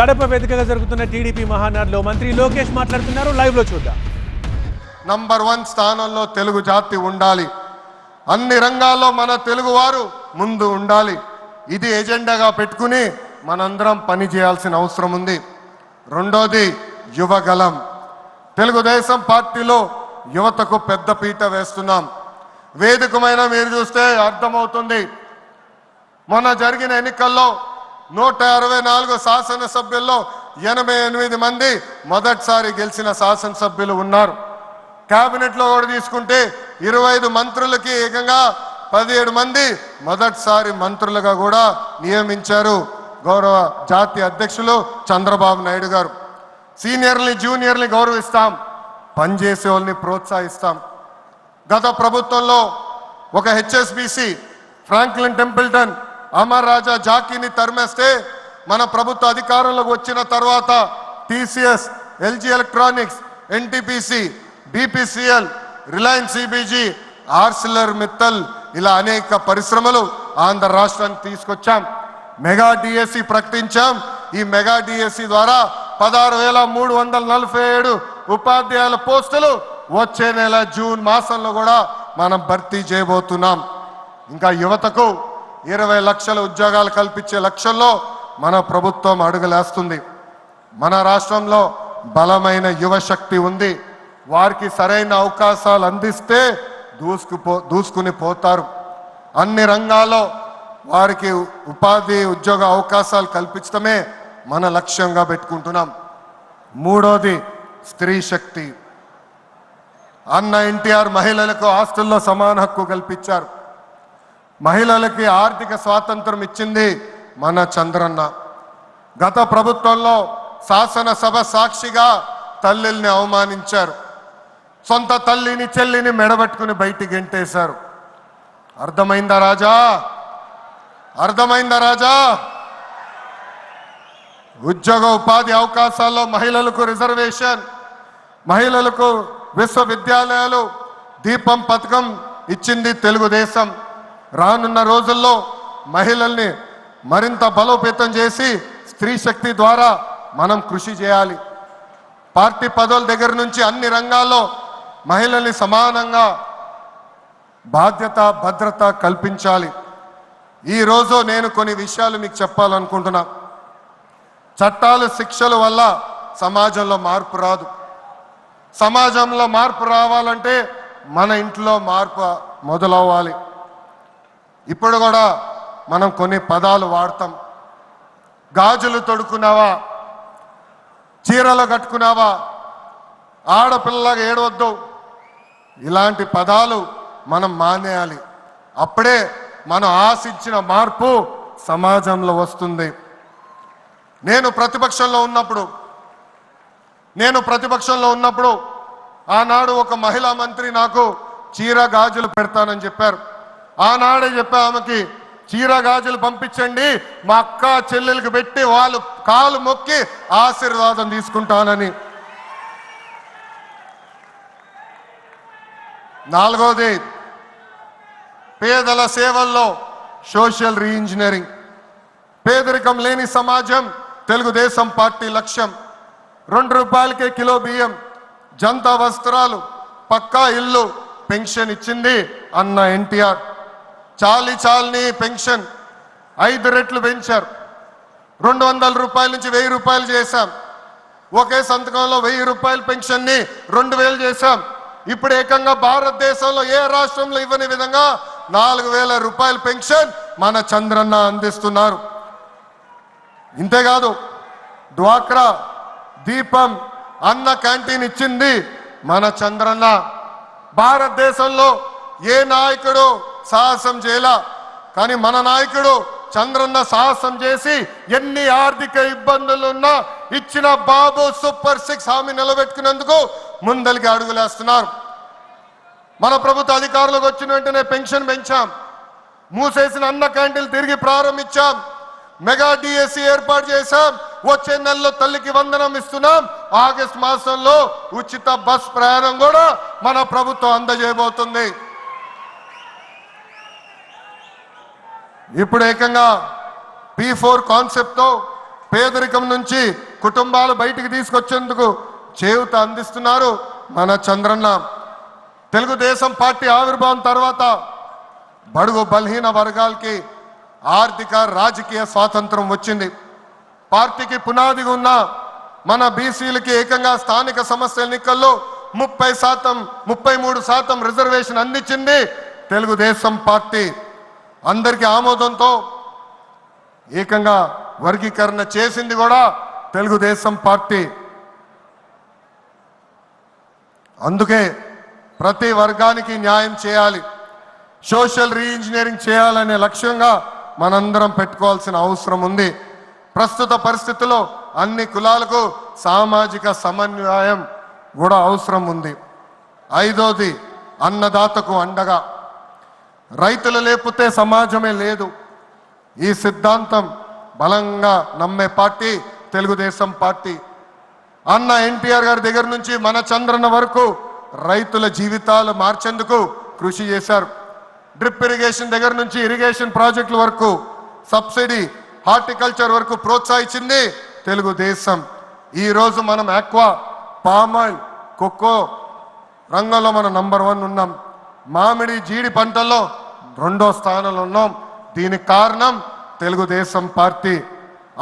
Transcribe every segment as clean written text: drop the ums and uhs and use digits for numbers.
కడప వేదికగా జరుగుతున్న టీడీపీ మహానాడులో మంత్రి లోకేష్ మాట్లాడుతున్నారు. లైవ్ లో చూద్దాం. నంబర్ 1 స్థానంలో తెలుగు జాతి ఉండాలి. అన్ని రంగాల్లో మన తెలుగు వారు ముందు ఉండాలి. ఇది ఎజెండాగా పెట్టుకుని మనందరం పని చేయాల్సిన అవసరం ఉంది. రెండోది యువగలం. తెలుగుదేశం పార్టీలో యువతకు పెద్ద పీట వేస్తున్నాం. వేదికమైన మీరు చూస్తే అర్థమవుతుంది. మొన్న జరిగిన ఎన్నికల్లో 164 శాసనసభ్యుల్లో 88 మంది మొదటిసారి గెలిచిన శాసనసభ్యులు ఉన్నారు. కేబినెట్లో కూడా తీసుకుంటే 25 మంత్రులకి ఏకంగా 17 మంది మొదటిసారి మంత్రులుగా కూడా నియమించారు గౌరవ జాతీయ అధ్యక్షులు చంద్రబాబు నాయుడు గారు. సీనియర్ని జూనియర్ని గౌరవిస్తాం, పనిచేసే వాళ్ళని ప్రోత్సహిస్తాం. గత ప్రభుత్వంలో ఒక HSBC Franklin Templeton Amara Raja జాకీని తరిమేస్తే మన ప్రభుత్వ అధికారంలోకి వచ్చిన తర్వాత TCS, LG Electronics, NTPC, BPCL, Reliance CBG, Arcelor Mittal ఇలా అనేక పరిశ్రమలు ఆంధ్ర రాష్ట్రానికి తీసుకొచ్చాం. మెగా డిఎస్సి ప్రకటించాం. ఈ మెగా డిఎస్సి ద్వారా 16,347 ఉపాధ్యాయుల పోస్టులు వచ్చే నెల జూన్ మాసంలో కూడా మనం భర్తీ చేయబోతున్నాం. ఇంకా యువతకు 20 లక్షల ఉద్యోగాలు కల్పించే లక్ష్యంలో మన ప్రభుత్వం అడుగులేస్తుంది. మన రాష్ట్రంలో బలమైన యువశక్తి ఉంది. వారికి సరైన అవకాశాలు అందిస్తే దూసుకుని పోతారు. అన్ని రంగాల్లో వారికి ఉపాధి ఉద్యోగ అవకాశాలు కల్పించడమే మన లక్ష్యంగా పెట్టుకుంటున్నాం. మూడోది స్త్రీ శక్తి. అన్న ఎన్టీఆర్ మహిళలకు ఆస్తుల్లో సమాన హక్కు కల్పించారు. మహిళలకి ఆర్థిక స్వాతంత్రం ఇచ్చింది మన చంద్రన్న. గత ప్రభుత్వంలో శాసనసభ సాక్షిగా తల్లిల్ని అవమానించారు. సొంత తల్లిని చెల్లిని మెడబెట్టుకుని బయటికి గెంటేశారు. అర్థమైందా రాజా? అర్థమైందా రాజా? ఉద్యోగ ఉపాధి అవకాశాల్లో మహిళలకు రిజర్వేషన్, మహిళలకు విశ్వవిద్యాలయాలు, దీపం పథకం ఇచ్చింది తెలుగుదేశం. రానున్న రోజుల్లో మహిళల్ని మరింత బలోపేతం చేసి స్త్రీ శక్తి ద్వారా మనం కృషి చేయాలి. పార్టీ పదవుల దగ్గర నుంచి అన్ని రంగాల్లో మహిళల్ని సమానంగా బాధ్యత భద్రత కల్పించాలి. ఈరోజు నేను కొన్ని విషయాలు మీకు చెప్పాలనుకుంటున్నా. చట్టాలు శిక్షల వల్ల సమాజంలో మార్పు రాదు. సమాజంలో మార్పు రావాలంటే మన ఇంట్లో మార్పు మొదలవ్వాలి. ఇప్పుడు కూడా మనం కొన్ని పదాలు వాడతాం. గాజులు తొడుక్కున్నావా, చీరలు కట్టుకున్నావా, ఆడపిల్లలాగా ఏడవద్దు, ఇలాంటి పదాలు మనం మానేయాలి. అప్పుడే మనం ఆశించిన మార్పు సమాజంలో వస్తుంది. నేను ప్రతిపక్షంలో ఉన్నప్పుడు ఆనాడు ఒక మహిళా మంత్రి నాకు చీర గాజులు పెడతానని చెప్పారు. ఆనాడే చెప్పా ఆమెకి, చీర గాజులు పంపించండి, మా అక్క చెల్లెలకు పెట్టి వాళ్ళు కాలు మొక్కి ఆశీర్వాదం తీసుకుంటానని. నాలుగోది పేదల సేవల్లో సోషల్ రీఇంజనీరింగ్. పేదరికం లేని సమాజం తెలుగుదేశం పార్టీ లక్ష్యం. 2 రూపాయలకే కిలో బియ్యం, జంతా వస్త్రాలు, పక్కా ఇల్లు, పెన్షన్ ఇచ్చింది అన్న ఎన్టీఆర్. చాలని పెన్షన్ 5 రెట్లు పెంచారు. 200 రూపాయల నుంచి 1000 రూపాయలు చేశాం. ఒకే సంతకంలో 1000 రూపాయల పెన్షన్ని 2000 చేశాం. ఇప్పుడు ఏకంగా భారతదేశంలో ఏ రాష్ట్రంలో ఇవ్వని విధంగా 4000 రూపాయల పెన్షన్ మన చంద్రన్న అందిస్తున్నారు. ఇంతేకాదు డ్వాక్రా, దీపం, అన్న క్యాంటీన్ ఇచ్చింది మన చంద్రన్న. భారతదేశంలో ఏ నాయకుడు సాహసం చేయలా, కానీ మన నాయకుడు చంద్రన్న సాహసం చేసి ఎన్ని ఆర్థిక ఇబ్బందులున్నా ఇచ్చిన బాబు సూపర్ 6 హామీ నిలబెట్టుకునేందుకు ముందలికి అడుగులేస్తున్నారు. మన ప్రభుత్వ అధికారులకు వచ్చిన వెంటనే పెన్షన్ పెంచాం. మూసేసిన అన్న క్యాంటీన్లు తిరిగి ప్రారంభించాం. మెగా డిఎస్సి ఏర్పాటు చేశాం. వచ్చే నెలలో తల్లికి వందనం ఇస్తున్నాం. ఆగస్టు మాసంలో ఉచిత బస్ ప్రయాణం కూడా మన ప్రభుత్వం అందజేయబోతుంది. ఇప్పుడు ఏకంగా P4 కాన్సెప్ట్తో పేదరికం నుంచి కుటుంబాలు బయటికి తీసుకొచ్చేందుకు చేయూత అందిస్తున్నారు మన చంద్రన్న. తెలుగుదేశం పార్టీ ఆవిర్భావం తర్వాత బడుగు బలహీన వర్గాలకి ఆర్థిక రాజకీయ స్వాతంత్రం వచ్చింది. పార్టీకి పునాదిగా ఉన్న మన బీసీలకి ఏకంగా స్థానిక సంస్థల ఎన్నికల్లో 33% రిజర్వేషన్ అందించింది తెలుగుదేశం పార్టీ. అందరికీ ఆమోదంతో ఏకంగా వర్గీకరణ చేసింది కూడా తెలుగుదేశం పార్టీ. అందుకే ప్రతి వర్గానికి న్యాయం చేయాలి, సోషల్ రీఇంజనీరింగ్ చేయాలనే లక్ష్యంగా మనందరం పెట్టుకోవాల్సిన అవసరం ఉంది. ప్రస్తుత పరిస్థితుల్లో అన్ని కులాలకు సామాజిక సమన్వయం కూడా అవసరం ఉంది. ఐదోది అన్నదాతకు అండగా. రైతులు లేకపోతే సమాజమే లేదు. ఈ సిద్ధాంతం బలంగా నమ్మే పార్టీ తెలుగుదేశం పార్టీ. అన్న ఎన్టీఆర్ గారి దగ్గర నుంచి మన చంద్రన్న వరకు రైతుల జీవితాలు మార్చేందుకు కృషి చేశారు. డ్రిప్ ఇరిగేషన్ దగ్గర నుంచి ఇరిగేషన్ ప్రాజెక్టుల వరకు, సబ్సిడీ హార్టికల్చర్ వరకు ప్రోత్సహించింది తెలుగుదేశం. ఈరోజు మనం ఆక్వా, పామాయిల్, కోకో రంగంలో మనం నంబర్ 1 ఉన్నాం. మామిడి, జీడి పంటల్లో 2వ స్థానంలో ఉన్నాం. దీనికి కారణం తెలుగుదేశం పార్టీ.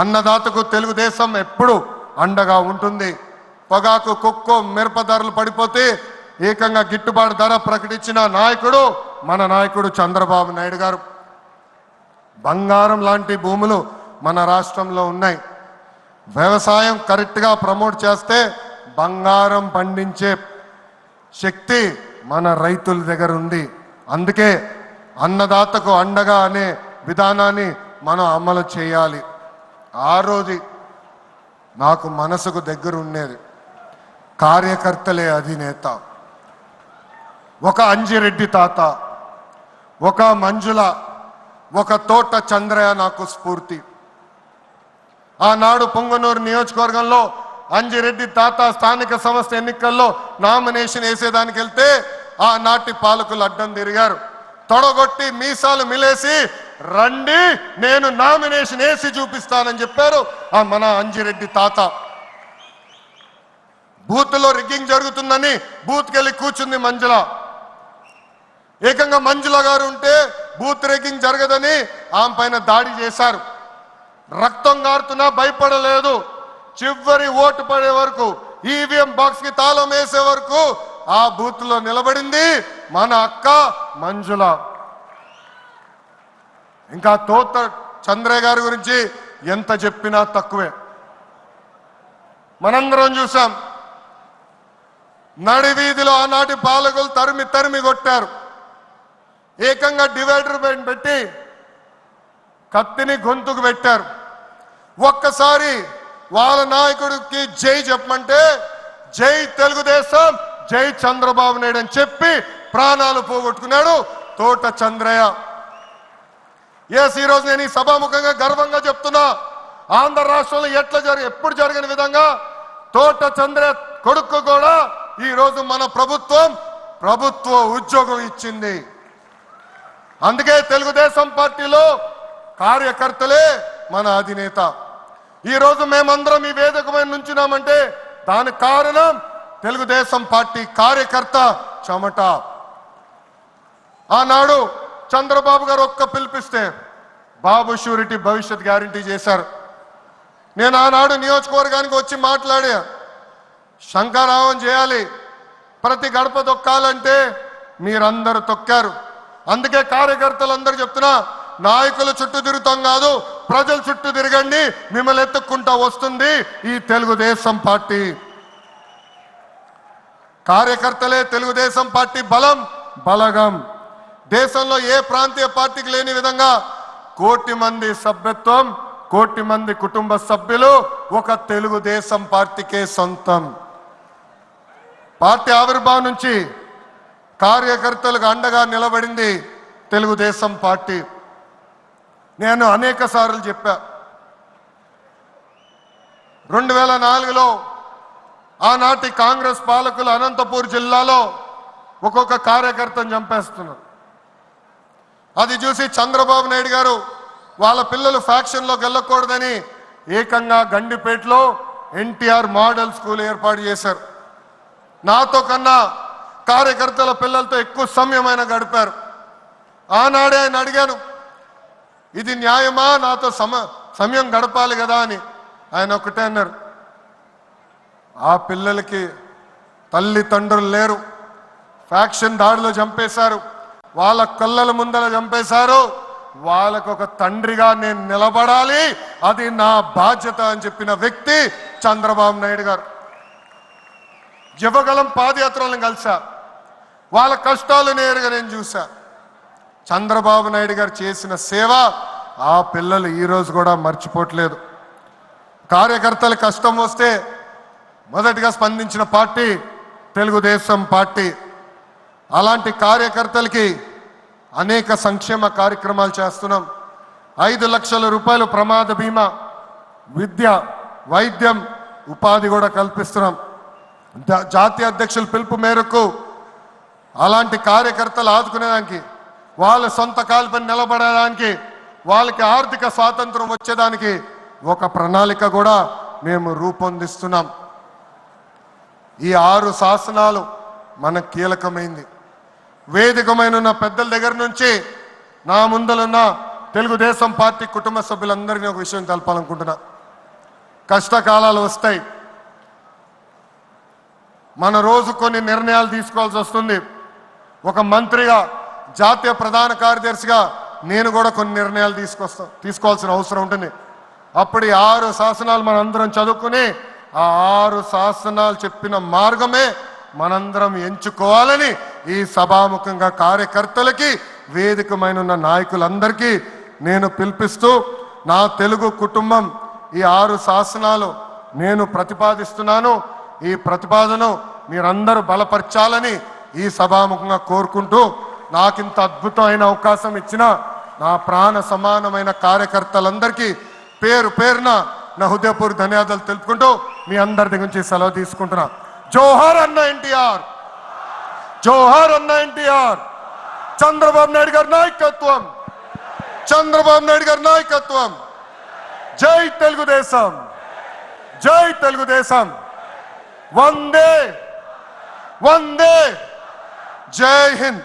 అన్నదాతకు తెలుగుదేశం ఎప్పుడు అండగా ఉంటుంది. పొగాకు, కొక్కో, మిరప ధరలు పడిపోతే ఏకంగా గిట్టుబాటు ధర ప్రకటించిన నాయకుడు మన నాయకుడు చంద్రబాబు నాయుడు గారు. బంగారం లాంటి భూములు మన రాష్ట్రంలో ఉన్నాయి. వ్యవసాయం కరెక్ట్గా ప్రమోట్ చేస్తే బంగారం పండించే శక్తి మన రైతుల దగ్గర ఉంది. అందుకే అన్నదాతకు అండగా అనే విధానాన్ని మనం అమలు చేయాలి. ఆ రోజు నాకు మనసుకు దగ్గర ఉండేది కార్యకర్తలే అధినేత. ఒక అంజిరెడ్డి తాత, ఒక మంజుల, ఒక తోట చంద్రయ్య నాకు స్ఫూర్తి. ఆనాడు పొంగనూరు నియోజకవర్గంలో అంజిరెడ్డి తాత స్థానిక సంస్థ ఎన్నికల్లో నామినేషన్ వేసేదానికి వెళ్తే ఆనాటి పాలకులు అడ్డం తిరిగారు. తొడగొట్టి మీసాలు మిలేసి రండి నేను నామినేషన్ వేసి చూపిస్తానని చెప్పారు ఆ మన అంజిరెడ్డి తాత. బూత్లో రిగ్గింగ్ జరుగుతుందని బూత్కి వెళ్ళి కూర్చుంది మంజుల. ఏకంగా మంజుల గారు ఉంటే బూత్ రిగ్గింగ్ జరగదని ఆమె పైన దాడి చేశారు. రక్తం గారుతున్నా భయపడలేదు. చివరి ఓటు పడే వరకు, ఈవీఎం బాక్స్ కి తాళం వేసే వరకు ఆ బూత్ లో నిలబడింది మన అక్క మంజుల. ఇంకా తోట చంద్రయ్య గారి గురించి ఎంత చెప్పినా తక్కువే. మనందరం చూసాం, నడి వీధిలో ఆనాటి పాలకులు తరిమి తరిమి కొట్టారు. ఏకంగా డివైడర్ పెట్టి కత్తిని గొంతుకు పెట్టారు. ఒక్కసారి వాళ్ళ నాయకుడికి జై చెప్పమంటే జై తెలుగుదేశం, జై చంద్రబాబు నాయుడు అని చెప్పి ప్రాణాలు పోగొట్టుకున్నాడు తోట చంద్రయ్య. ఈరోజు నేను ఈ సభాముఖంగా గర్వంగా చెప్తున్నా, ఆంధ్ర రాష్ట్రంలో ఎప్పుడు జరగని విధంగా తోట చంద్రయ్య కొడుకు కూడా ఈ రోజు మన ప్రభుత్వ ఉద్యోగం ఇచ్చింది. అందుకే తెలుగుదేశం పార్టీలో కార్యకర్తలే మన అధినేత. ఈ రోజు మేమందరం ఈ వేదిక మీద నుంచున్నామంటే దానికి కారణం తెలుగుదేశం పార్టీ కార్యకర్త చెమట. ఆనాడు చంద్రబాబు గారు ఒక్క పిలిపిస్తే బాబు షూరిటీ భవిష్యత్ గ్యారంటీ చేశారు. నేను ఆనాడు నియోజకవర్గానికి వచ్చి మాట్లాడా, శంఖారావం చేయాలి, ప్రతి గడప తొక్కాలంటే మీరందరూ తొక్కారు. అందుకే కార్యకర్తలందరూ చెప్తున్నా, నాయకుల చుట్టూ తిరుగుతాం కాదు, ప్రజల చుట్టూ తిరగండి, మిమ్మల్ని ఎత్తుక్కుంటా వస్తుంది ఈ తెలుగుదేశం పార్టీ. కార్యకర్తలే తెలుగుదేశం పార్టీ బలగం. దేశంలో ఏ ప్రాంతీయ పార్టీకి లేని విధంగా 1 కోటి మంది సభ్యత్వం, 1 కోటి మంది కుటుంబ సభ్యులు ఒక తెలుగుదేశం పార్టీకే సొంతం. పార్టీ ఆవిర్భావం నుంచి కార్యకర్తలకు అండగా నిలబడింది తెలుగుదేశం పార్టీ. నేను అనేక సార్లు చెప్పా, 2004లో ఆనాటి కాంగ్రెస్ పాలకులు అనంతపూర్ జిల్లాలో ఒక్కొక్క కార్యకర్తను చంపేస్తున్నారు. అది చూసి చంద్రబాబు నాయుడు గారు వాళ్ళ పిల్లలు ఫ్యాక్షన్లోకి వెళ్ళకూడదని ఏకంగా గండిపేటలో ఎన్టీఆర్ మోడల్ స్కూల్ ఏర్పాటు చేశారు. నాతో కన్నా కార్యకర్తల పిల్లలతో ఎక్కువ సమయం ఆయన గడిపారు. ఆనాడే ఆయన అడిగాను, ఇది న్యాయమా, నాతో సమయం గడపాలి కదా అని. ఆయన ఒకటే అన్నారు, ఆ పిల్లలకి తల్లిదండ్రులు లేరు, ఫ్యాక్షన్ దాడిలో చంపేశారు, వాళ్ళ కళ్ళల ముందర చంపేశారు, వాళ్ళకు ఒక తండ్రిగా నేను నిలబడాలి, అది నా బాధ్యత అని చెప్పిన వ్యక్తి చంద్రబాబు నాయుడు గారు. యువగలం పాదయాత్రలను కలిసా, వాళ్ళ కష్టాలు నేరుగా నేను చూసా. చంద్రబాబు నాయుడు గారు చేసిన సేవ ఆ పిల్లలు ఈరోజు కూడా మర్చిపోవట్లేదు. కార్యకర్తల కష్టం వస్తే మొదటిగా స్పందించిన పార్టీ తెలుగుదేశం పార్టీ. అలాంటి కార్యకర్తలకి అనేక సంక్షేమ కార్యక్రమాలు చేస్తున్నాం. 5 లక్షల రూపాయలు ప్రమాద బీమా, విద్య, వైద్యం, ఉపాధి కూడా కల్పిస్తున్నాం. జాతీయ అధ్యక్షుల పిలుపు మేరకు అలాంటి కార్యకర్తలు ఆదుకునేదానికి, వాళ్ళ సొంత కాలుపై నిలబడడానికి, వాళ్ళకి ఆర్థిక స్వాతంత్రం వచ్చేదానికి ఒక ప్రణాళిక కూడా మేము రూపొందిస్తున్నాం. ఈ 6 శాసనాలు మనకు కీలకమైంది. వేదికమైన పెద్దల దగ్గర నుంచి నా ముందలున్న తెలుగుదేశం పార్టీ కుటుంబ సభ్యులందరినీ ఒక విషయం తెలపాలనుకుంటున్నా. కష్టకాలాలు వస్తాయి, మన రోజు కొన్ని నిర్ణయాలు తీసుకోవాల్సి వస్తుంది. ఒక మంత్రిగా, జాతీయ ప్రధాన కార్యదర్శిగా నేను కూడా కొన్ని నిర్ణయాలు తీసుకోవాల్సిన అవసరం ఉంటుంది. అప్పుడు ఈ 6 శాసనాలు మనందరం చదువుకుని ఆ 6 శాసనాలు చెప్పిన మార్గమే మనందరం ఎంచుకోవాలని ఈ సభాముఖంగా కార్యకర్తలకి, వేదికమైన నాయకులందరికీ నేను పిలిపిస్తూ, నా తెలుగు కుటుంబం ఈ 6 శాసనాలు నేను ప్రతిపాదిస్తున్నాను. ఈ ప్రతిపాదన మీరందరూ బలపరచాలని ఈ సభాముఖంగా కోరుకుంటూ, నాకింత అద్భుతమైన అవకాశం ఇచ్చిన నా ప్రాణ సమానమైన కార్యకర్తలందరికీ పేరు పేరున నా హృదయపూర్వక ధన్యవాదాలు తెలుపుకుంటూ మీ అందరి దగ్గర నుంచి సెలవు తీసుకుంటున్నా. జోహార్ అన్న ఎన్టీఆర్, జోహార్ అన్న ఎన్టీఆర్. చంద్రబాబు నాయుడు గారి నాయకత్వం, చంద్రబాబు నాయుడు గారి నాయకత్వం. జై తెలుగుదేశం, జై తెలుగుదేశం. వందే వందే, జై హింద్.